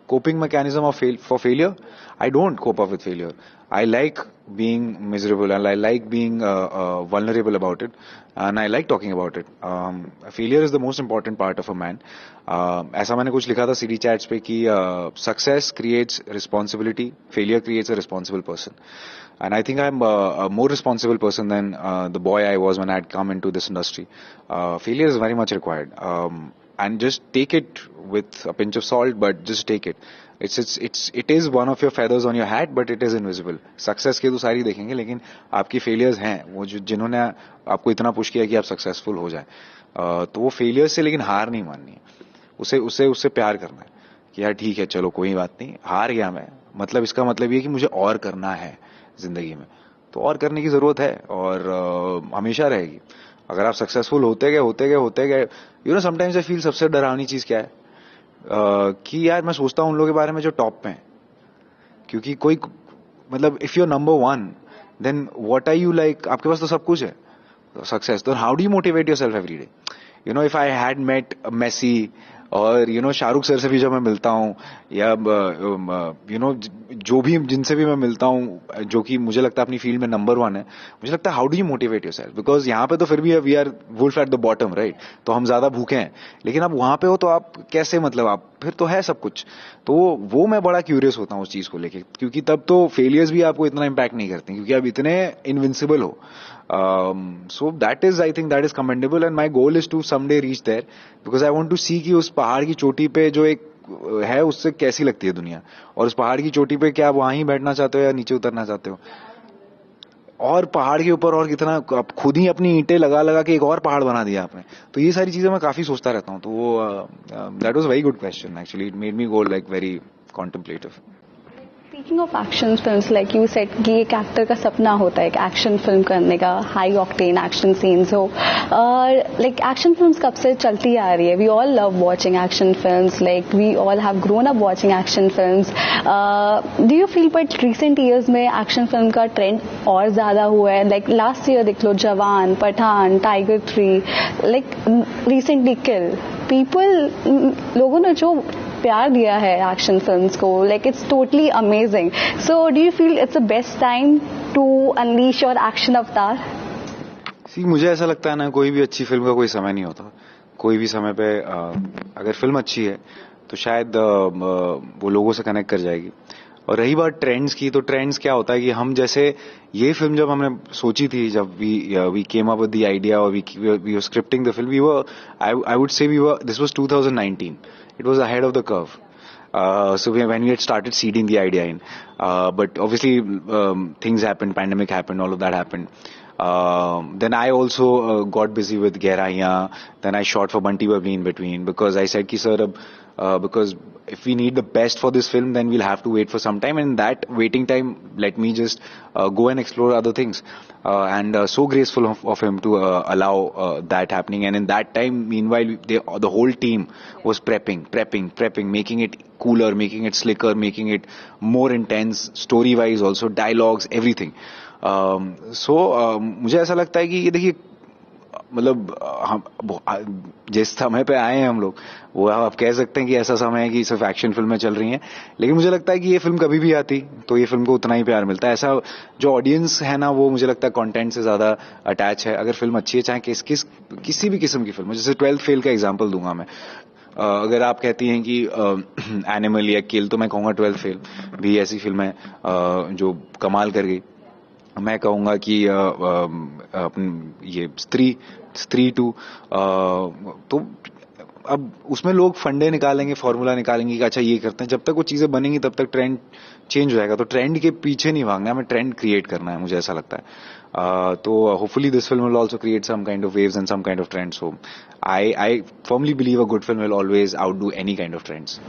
Coping mechanism for failure? I don't cope up with failure. I like being miserable and I like being vulnerable about it, and I like talking about it. Failure is the most important part of a man. ऐसा मैंने कुछ लिखा था CD chats पे कि success creates responsibility, failure creates a responsible person. And I think I'm a more responsible person than the boy I was when I had come into this industry. Failure is very much required. And just take it with a pinch of salt, but just take it. It is one of your feathers on your hat, but it is invisible. Success के तो सारी देखेंगे, लेकिन आपकी failures हैं, वो जिन्होंने आपको इतना पुश किया कि आप सक्सेसफुल हो जाए, तो वो फेलियर्स से लेकिन हार नहीं माननी है. उससे प्यार करना है कि यार ठीक है, चलो कोई बात नहीं, हार गया मैं, मतलब इसका मतलब ये कि मुझे और करना है जिंदगी में. तो और करने की जरूरत है और हमेशा रहेगी. अगर आप सक्सेसफुल होते गए, समटाइम्स आई फील सबसे डरावनी चीज क्या है, कि यार मैं सोचता हूं उन लोगों के बारे में जो टॉप पे हैं, क्योंकि कोई मतलब if you are number 1 then what are you like, आपके पास तो सब कुछ है सक्सेस, तो how do you motivate yourself every day. If I had met Messi और शाहरुख सर से भी जब मैं मिलता हूँ, या जो भी जिनसे भी मैं मिलता हूँ जो कि मुझे लगता है अपनी फील्ड में नंबर 1 है, मुझे लगता है how do you motivate yourself, because यहाँ पे तो फिर भी we are wolf at the bottom, right, तो हम ज्यादा भूखे हैं, लेकिन आप वहां पे हो तो आप कैसे, मतलब आप फिर तो है सब कुछ. तो वो मैं बड़ा क्यूरियस होता हूँ उस चीज को लेके, क्योंकि तब तो फेलियर्स भी आपको इतना इम्पैक्ट नहीं करते क्योंकि आप इतने इनविंसिबल हो. So that is, I think that is commendable, and my goal is to someday reach there, because I want to see कि उस पहाड़ की चोटी पे जो एक है उससे कैसी लगती है दुनिया, और उस पहाड़ की चोटी पे क्या आप वहां ही बैठना चाहते हो या नीचे उतरना चाहते हो, और पहाड़ के ऊपर और कितना आप खुद ही अपनी ईंटें लगा लगा के एक और पहाड़ बना दिया आपने. तो ये सारी चीजें मैं काफी सोचता रहता हूँ. तो वो that was very good question actually. It made me go like very contemplative. Speaking of action films, like you said कि एक एक्टर का सपना होता है एक एक्शन फिल्म करने का, हाई ऑक्टेन एक्शन सीन्स हो. लाइक एक्शन फिल्म्स कब से चलती आ रही है, we all love watching action films, like we all have grown up watching action films. Do you feel but recent years में एक्शन फिल्म का ट्रेंड और ज्यादा हुआ है? लाइक लास्ट ईयर देख लो, Jawan, Pathaan, Tiger 3, like recently Kill, people, लोगों ने जो प्यार दिया है एक्शन फिल्म्स को, like it's totally amazing. So do you feel it's the best time to unleash your action avatar? मुझे ऐसा लगता है ना, कोई भी अच्छी फिल्म का कोई समय नहीं होता. कोई भी समय पे अगर फिल्म अच्छी है तो शायद वो लोगों से कनेक्ट कर जाएगी. और रही बात ट्रेंड्स की, तो ट्रेंड्स क्या होता है कि हम जैसे ये फिल्म जब हमने सोची थी, जब we came up with the idea और we were scripting the film, we were, I would say we were, this was 2019. It was ahead of the curve. So when we had started seeding the idea in, but obviously things happened, pandemic happened, all of that happened. Then I also got busy with Gehraiyaan. Then I shot for Bunty Babli in between, because I said ki sir, because if we need the best for this film, then we'll have to wait for some time, and that waiting time, let me just go and explore other things. And so graceful of him to allow that happening. And in that time, meanwhile, the whole team was prepping, making it cooler, making it slicker, making it more intense, story-wise also, dialogues, everything. So मुझे ऐसा लगता है कि ये देखिए, मतलब हम जिस समय पे आए हैं हम लोग, वो आप कह सकते हैं कि ऐसा समय है कि सिर्फ एक्शन फिल्में चल रही हैं, लेकिन मुझे लगता है कि ये फिल्म कभी भी आती तो ये फिल्म को उतना ही प्यार मिलता है. ऐसा जो ऑडियंस है ना, वो मुझे लगता है कंटेंट से ज्यादा अटैच है. अगर फिल्म अच्छी है, चाहे किसी भी किस्म की फिल्म, जैसे 12th फेल का एग्जाम्पल दूंगा मैं. अगर आप कहती हैं कि एनिमल या किल, तो मैं कहूंगा 12th फेल भी ऐसी फिल्म है जो कमाल कर गई. मैं कहूंगा कि ये स्त्री 2, तो अब उसमें लोग फंडे निकालेंगे, फॉर्मूला निकालेंगे कि अच्छा ये करते हैं. जब तक वो चीजें बनेंगी तब तक ट्रेंड चेंज हो जाएगा. तो ट्रेंड के पीछे नहीं भागना है, हमें ट्रेंड क्रिएट करना है, मुझे ऐसा लगता है. तो hopefully this film will also create some kind of waves and some kind of trends. So I firmly believe a good film will always outdo any kind of trends.